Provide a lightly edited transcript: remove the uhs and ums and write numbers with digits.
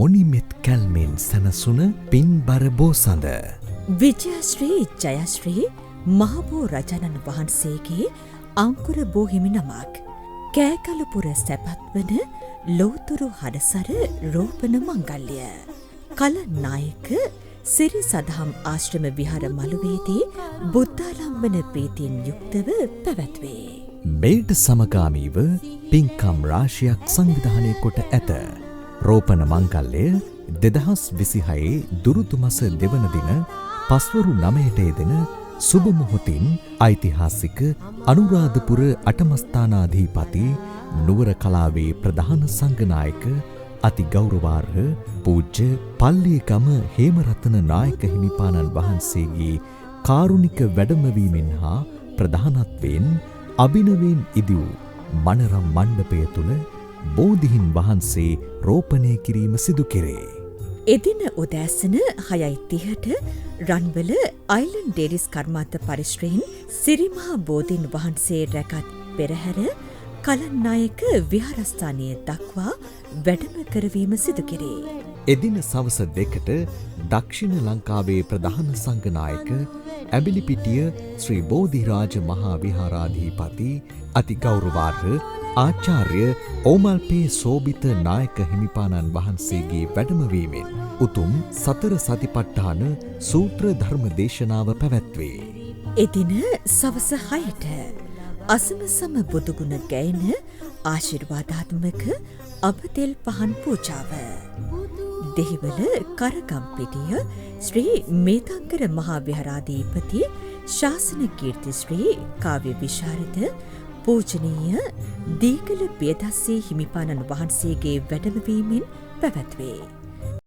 මොනිමෙත් කැල්මෙන් සැනසුන පින්බර බෝසඳ. විජයශ්‍රී ජයශ්‍රී මහබෝ රජාණන් වහන්සේගේ අංකුර බෝහිමි නමක්. කෑකලපුර සැපත්වන ලෝතුරු හඩසර රෝපණ මංගල්‍ය. කලනායක සිරි සදහම් ආශ්‍රම විහාර මළුවේදී බුද්ධාලම්බන ප්‍රීතියෙන් යුක්තව පැවැත්වේ. මෙයට සමගාමීව පින්කම් රාශියක් සංවිධානය කොට ඇත. රෝපණ මංගල්‍යය 2026 දුරුතු මස දෙවන දින පස්වරු 9ට යෙදෙන සුබ මොහොතින් ඓතිහාසික අනුරාධපුර අටමස්ථානාධිපති නුවර කලාවේ ප්‍රධාන සංඝනායක අති ගෞරවාර්හ පූජ්‍ය පල්ලියගම හේමරතන නායක හිමිපාණන් වහන්සේගේ කාරුණික වැඩමවීමෙන් හා ප්‍රධානත්වයෙන් අභිනවයෙන් ඉදි වූ මනරම් මණ්ඩපය තුළ බෝධීන් වහන්සේ රෝපණය කිරීම සිදු කෙරේ. එදින උදෑසන 6:30ට රන්වල අයිලන්ඩ් ඩේරිස් කර්මාන්ත පරිශ්‍රයෙන් සිරිමහා බෝධීන් වහන්සේ රැකත් පෙරහැර කලන්නායක විහාරස්ථානය දක්වා වැඩම කරවීම සිදු කෙරේ. එදින සවස 2ට දක්ෂිණ ලංකාවේ ප්‍රධාන සංඝනායක ඇබිලිපිටිය ශ්‍රී බෝධිරාජ මහා විහාරාධිපති අති ගෞරවාර්හ ආචාර්ය ඕමල්පේ සෝබිත නායක හිමිපාණන් වහන්සේගේ වැඩමවීමෙන් උතුම් සතර සතිපට්ඨාන සූත්‍ර ධර්ම දේශනාව පැවැත්වේ. එදින සවස 6ට අසමසම බුදුගුණ ගැයෙන ආශිර්වාදාත්මක අබතෙල් පහන් පූජාව. දෙහිවල කරගම්පිටිය ශ්‍රී මේතංකර මහා විහාරාධිපති ශාසන කීර්ති ශ්‍රී කාව්‍ය විශාරද පූජනීය දීගල පියදස්සේ හිමිපාණන් වහන්සේගේ වැඩමවීමෙන් පැවැත්වේ.